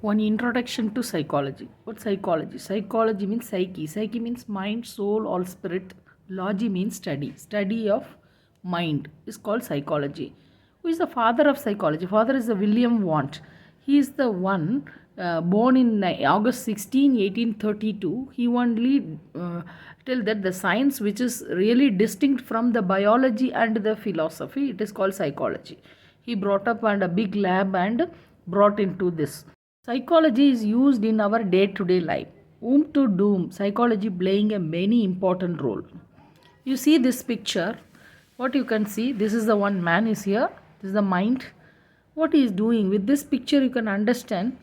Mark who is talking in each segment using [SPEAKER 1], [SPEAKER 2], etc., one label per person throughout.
[SPEAKER 1] One introduction to psychology. What psychology? Psychology means psyche. Psyche means mind, soul, or spirit. Logy means study. Study of mind is called psychology. Who is the father of psychology? Father is the William Wundt. He is the one born in August 16, 1832. He only tell that the science which is really distinct from the biology and the philosophy, it is called psychology. He brought up and a big lab and brought into this. Psychology is used in our day to day life. Whom to doom, psychology playing a many important role. You see this picture, what you can see, this is the one man is here, this is the mind. What he is doing with this picture, you can understand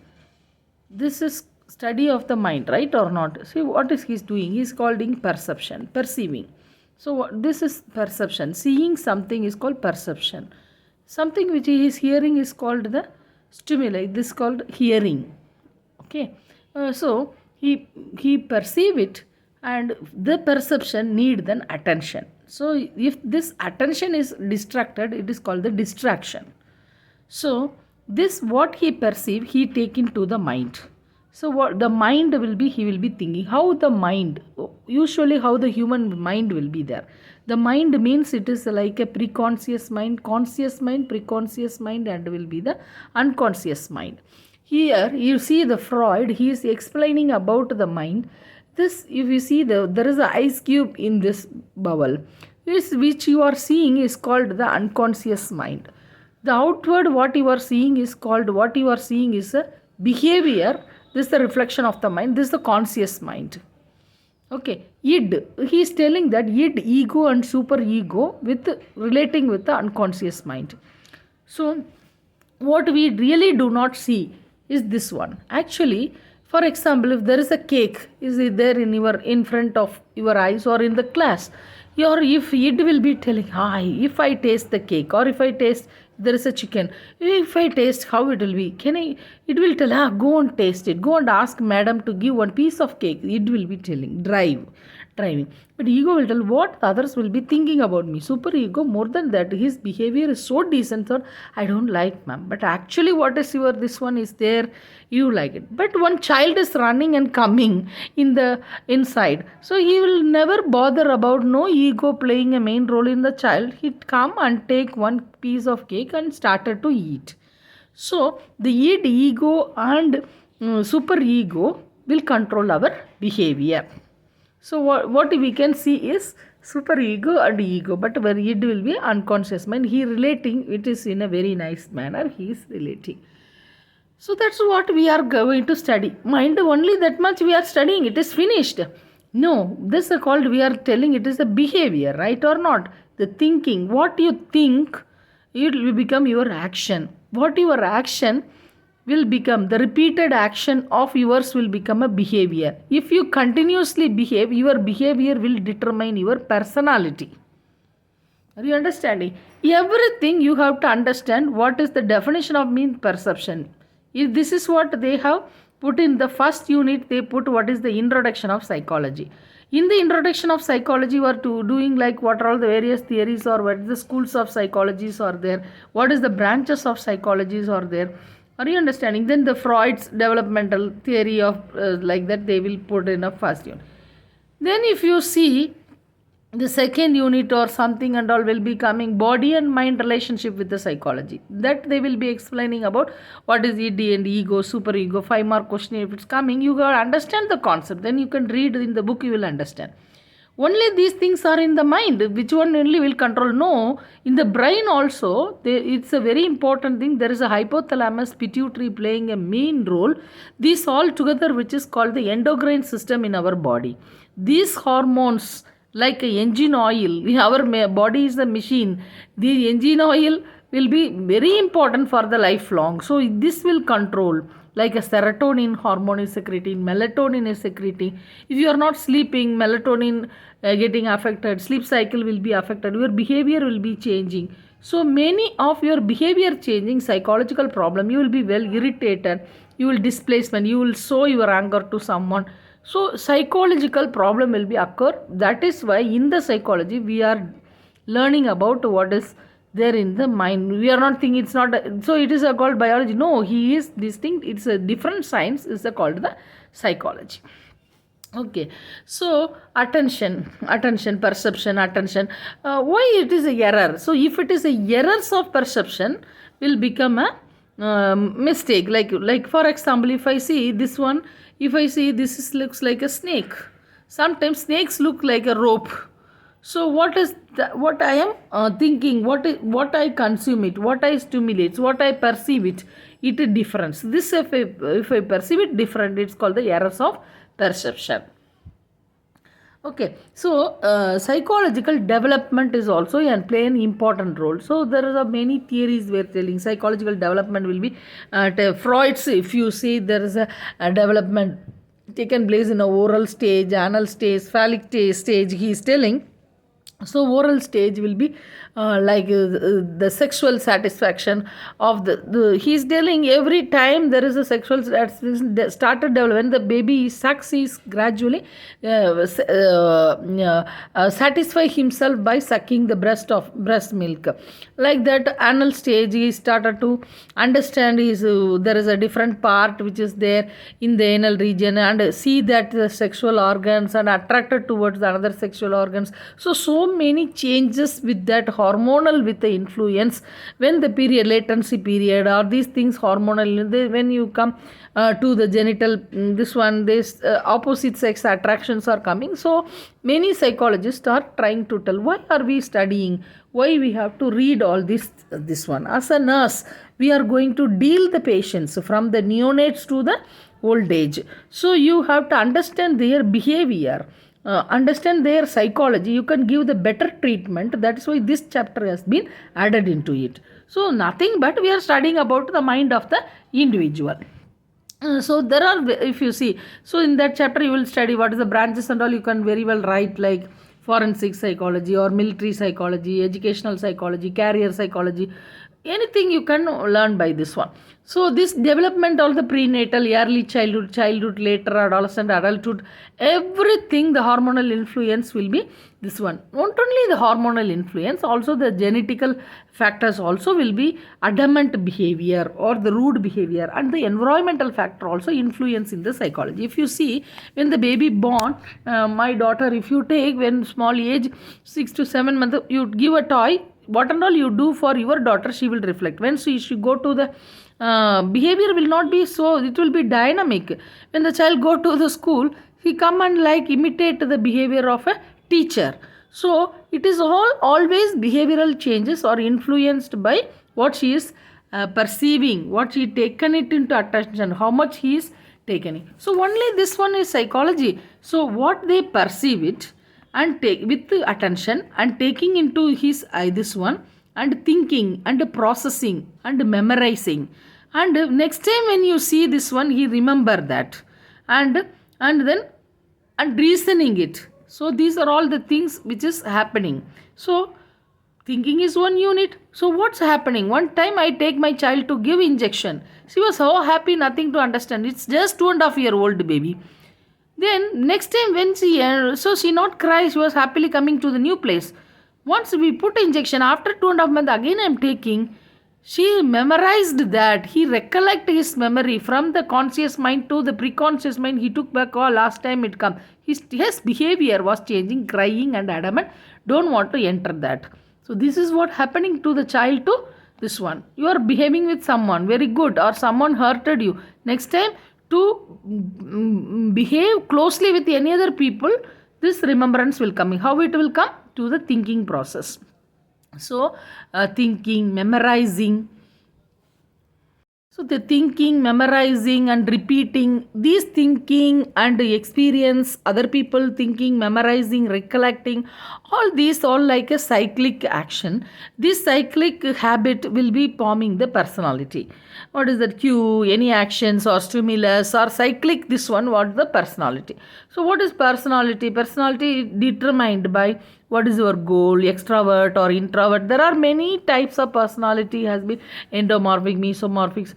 [SPEAKER 1] this is study of the mind, right or not? See what is he doing? He is calling perception, perceiving. So this is perception. Seeing something is called perception. Something which he is hearing is called the stimuli. This is called hearing. Okay. So he perceive it, and the perception need then attention. So if this attention is distracted, it is called the distraction. So this what he perceive, he take into the mind. So what the mind will be, he will be thinking. How the mind, usually how the human mind will be there. The mind means it is like a preconscious mind, conscious mind, preconscious mind, and will be the unconscious mind. Here you see the Freud, he is explaining about the mind. This, if you see, there is an ice cube in this bubble. This which you are seeing is called the unconscious mind. The outward what you are seeing is called, what you are seeing is a behavior. This is the reflection of the mind. This is the conscious mind. Okay, id. He is telling that id, ego, and super ego with relating with the unconscious mind. So, what we really do not see is this one. Actually, for example, if there is a cake, is it there in front of your eyes or in the class? Or if it will be telling, hi, if I taste the cake, or if I taste there is a chicken, if I taste how it will be, can I, it will tell, go and taste it, go and ask madam to give one piece of cake, it will be telling, driving. But ego will tell what others will be thinking about me. Super ego, more than that, his behavior is so decent, thought, I don't like ma'am, but actually what is your, this one is there, you like it. But one child is running and coming in the inside, so he will never bother about no ego playing a main role in the child. He'd come and take one piece of cake and started to eat. So the id, ego, and super ego will control our behavior. So what we can see is super ego and ego, but where id will be unconscious mind. He relating it is in a very nice manner. He is relating. So that's what we are going to study. Mind only that much we are studying. It is finished. No, this is called, we are telling it is a behavior, right or not? The thinking. What you think, it will become your action. What your action will become, the repeated action of yours will become a behavior. If you continuously behave, your behavior will determine your personality. Are you understanding? Everything you have to understand what is the definition of mean perception. If this is what they have put in the first unit, they put what is the introduction of psychology. In the introduction of psychology, you are to doing like what are all the various theories or what the schools of psychologies are there, what is the branches of psychologies are there. Are you understanding? Then the Freud's developmental theory of like that they will put in a first unit. Then if you see the second unit or something and all will be coming body and mind relationship with the psychology, that they will be explaining about what is id and ego, super ego. 5 mark question if it's coming, you got to understand the concept, then you can read in the book, you will understand. Only these things are in the mind, which one only will control? No, in the brain also it's a very important thing. There is a hypothalamus pituitary playing a main role. These all together which is called the endocrine system in our body. These hormones like a engine oil, our body is a machine, the engine oil will be very important for the lifelong. So this will control, like a serotonin hormone is secreting, melatonin is secreting. If you are not sleeping, melatonin getting affected, sleep cycle will be affected, your behavior will be changing. So many of your behavior changing psychological problem, you will be well irritated, you will displacement, you will show your anger to someone. So psychological problem will be occur. That is why in the psychology we are learning about what is there in the mind. We are not thinking it's not so it is called biology. No, he is distinct. It's a different science. Is called the psychology. Okay, so attention, perception, attention. Why it is a error? So if it is a errors of perception, will become a mistake. Like for example, if I see this one, if I see looks like a snake. Sometimes snakes look like a rope. So what I am thinking, what I consume it, what I stimulate, what I perceive it, it is difference. This if I perceive it different, it's called the errors of perception. Okay, so psychological development is also and play an important role. So there are many theories we are telling psychological development will be Freud's. If you see there is a development taken place in a oral stage, anal stage, phallic stage. He is telling. So oral stage will be the sexual satisfaction of he's telling every time there is a sexual satisfaction started develop when the baby sucks, he's gradually satisfy himself by sucking the breast milk. Like that anal stage, he started to understand there is a different part which is there in the anal region, and see that the sexual organs and attracted towards the another sexual organs. So many changes with that hormonal with the influence when the period latency period or these things hormonal when you come to the genital this opposite sex attractions are coming. So many psychologists are trying to tell why are we studying, why we have to read all this one. As a nurse, we are going to deal the patients from the neonates to the old age. So you have to understand their behavior, understand their psychology. You can give the better treatment. That's why this chapter has been added into it. So nothing but we are studying about the mind of the individual. So there are, if you see, so in that chapter you will study what is the branches and all. You can very well write like forensic psychology or military psychology, educational psychology, career psychology, anything you can learn by this one. So this development, all the prenatal, early childhood, later adolescent, adulthood, everything, the hormonal influence will be this one. Not only the hormonal influence, also the genetical factors also will be adamant behavior or the rude behavior, and the environmental factor also influence in the psychology. If you see when the baby born, my daughter, if you take when small age 6 to 7 months, you give a toy, what and all you do for your daughter, she will reflect. When she go to the behavior will not be so, it will be dynamic. When the child go to the school, he come and like imitate the behavior of a teacher. So it is always behavioral changes are influenced by what she is perceiving, what she taken it into attention, how much he is taken it. So only this one is psychology. So what they perceive it and take with attention and taking into his this one and thinking and processing and memorizing, and next time when you see this one he remember that, and then and reasoning it. So these are all the things which is happening. So thinking is one unit. So what's happening? One time I take my child to give injection, she was so happy, nothing to understand. It's just 2.5 year old baby. Then next time when she not cry, she was happily coming to the new place. Once we put injection, after 2.5 months again I am taking, she memorized that. He recollect his memory from the conscious mind to the preconscious mind. He took back all last time it come. His behavior was changing, crying and adamant, don't want to enter that. So this is what happening to the child to this one. You are behaving with someone very good or someone hurted you. Next time to behave closely with any other people, this remembrance will come. How it will come? To the thinking process. So thinking, memorizing. So the thinking, memorizing and repeating, these thinking and experience, other people thinking, memorizing, recollecting, all these all like a cyclic action. This cyclic habit will be forming the personality. What is that? Cue, any actions or stimulus or cyclic, this one, what the personality. So what is personality? Personality determined by what is your goal, extrovert or introvert. There are many types of personality, has been endomorphic, mesomorphic,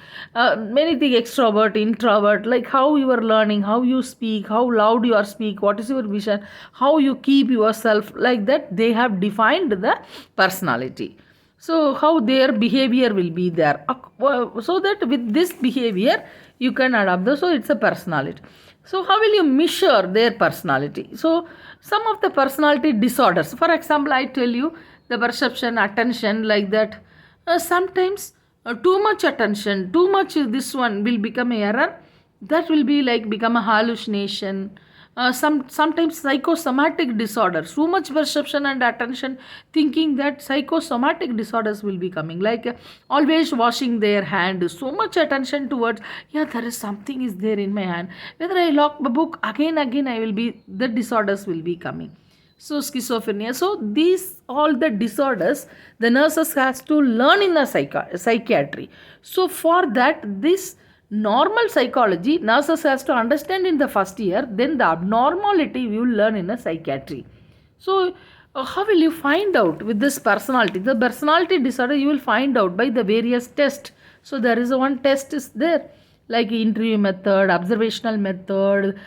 [SPEAKER 1] many things, extrovert, introvert, like how you are learning, how you speak, how loud you are speak, what is your vision, how you keep yourself, like that they have defined the personality. So how their behavior will be there, so that with this behavior you can adapt so it's a personality. So how will you measure their personality? So some of the personality disorders, for example, I tell you the perception, attention, like that. Sometimes too much attention, too much this one will become a error, that will be like become a hallucination. Sometimes psychosomatic disorders, too much perception and attention, thinking that psychosomatic disorders will be coming, like always washing their hand, so much attention towards, yeah, there is something is there in my hand, whether I lock the book again I will be, the disorders will be coming. So schizophrenia, so these all the disorders the nurses has to learn in the psychiatry. So for that, this normal psychology nurses has to understand in the first year, then the abnormality you will learn in a psychiatry. So how will you find out with this personality? The personality disorder you will find out by the various tests. So there is one test is there, like interview method, observational method,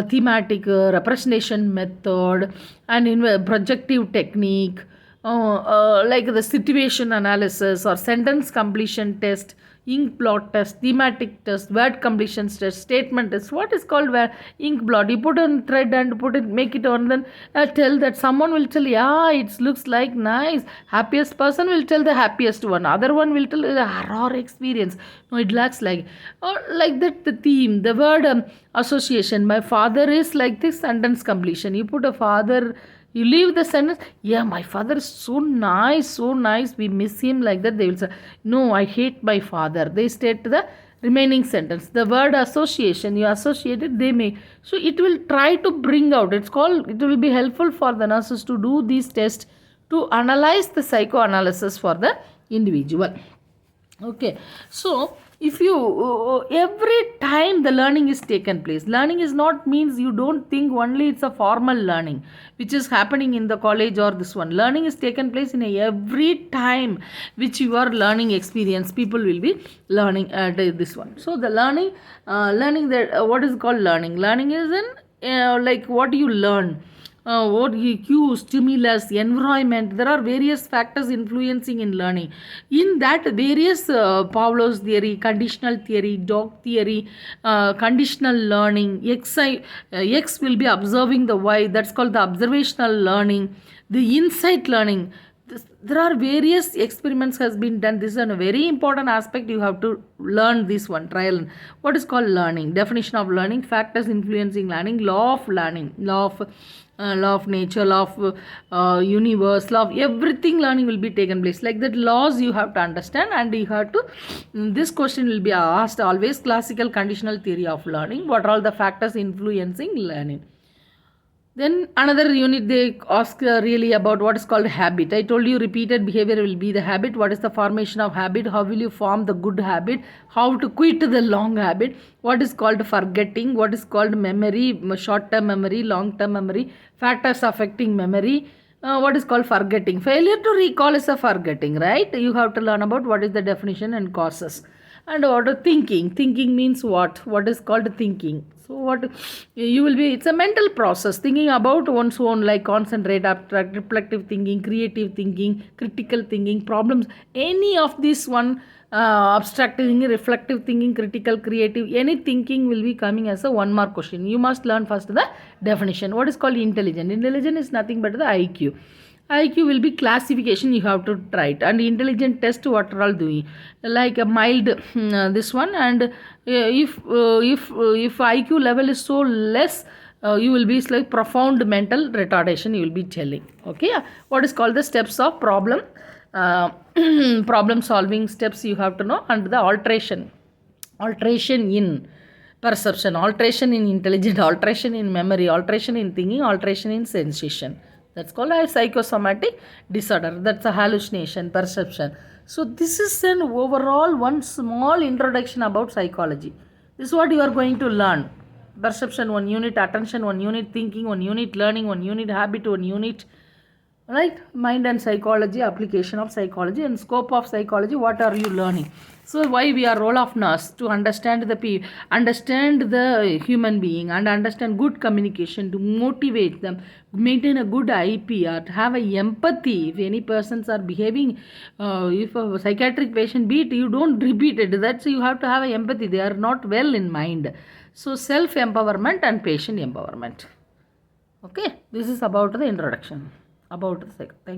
[SPEAKER 1] thematic representation method, and projective technique, like the situation analysis or sentence completion test, ink blot test, thematic test, word completion test, statement test. What is called where ink blot? You put on thread and put it, make it on, then tell that someone will tell, yeah, it looks like nice. Happiest person will tell the happiest one. Other one will tell the horror experience. No, it lacks like, or like that the theme, the word association. My father is like this, sentence completion. You put a father. You leave the sentence, yeah, my father is so nice, we miss him, like that. They will say, no, I hate my father. They state the remaining sentence. The word association, you associate it, they may. So it will try to bring out, it will be helpful for the nurses to do these tests to analyze the psychoanalysis for the individual. Okay, so if you every time the learning is taken place, learning is not means you don't think only it's a formal learning which is happening in the college or this one. Learning is taken place in every time which you are learning experience, people will be learning this one. So the learning that what is called learning is in like what you learn, what cue, stimulus, environment. There are various factors influencing in learning. In that, various Pavlov's theory, conditional theory, dog theory, conditional learning. X will be observing the Y. That's called the observational learning. The insight learning. There are various experiments has been done. This is a very important aspect. You have to learn this one, trial. What is called learning? Definition of learning, factors influencing learning, law of learning, law of nature, law of universe, law of everything. Learning will be taken place, like that. Laws you have to understand, and you have to, this question will be asked always, classical conditional theory of learning. What are all the factors influencing learning? Then another unit they ask really about what is called habit. I told you repeated behavior will be the habit. What is the formation of habit? How will you form the good habit? How to quit the long habit? What is called forgetting? What is called memory? Short-term memory, long-term memory, factors affecting memory. What is called forgetting? Failure to recall is a forgetting, right? You have to learn about what is the definition and causes. And what is thinking? Thinking means what? What is called thinking? So what you will be, it's a mental process, thinking about one's own, like concentrate, abstract, reflective thinking, creative thinking, critical thinking, problems, any of this one, abstract thinking, reflective thinking, critical, creative, any thinking will be coming as a 1 mark question. You must learn first the definition. What is called intelligent? Intelligent is nothing but the IQ. IQ will be classification, you have to try it, and intelligent test what are all doing, like a mild this one, and if IQ level is so less, you will be like profound mental retardation, you will be telling. Okay, what is called the steps of problem problem solving steps you have to know, and the alteration in perception, alteration in intelligence, alteration in memory, alteration in thinking, alteration in sensation. That's called a psychosomatic disorder. That's a hallucination, perception. So this is an overall one small introduction about psychology. This is what you are going to learn. Perception 1 unit, attention 1 unit, thinking 1 unit, learning 1 unit, habit 1 unit, Right? Mind and psychology, application of psychology and scope of psychology. What are you learning? So why we are role of nurse? To understand understand the human being and understand good communication, to motivate them, maintain a good IPR, to have a empathy. If any persons are behaving, if a psychiatric patient beat, you don't repeat it. That's, you have to have a empathy. They are not well in mind. So self empowerment and patient empowerment. Okay, this is about the introduction about the psych. Thank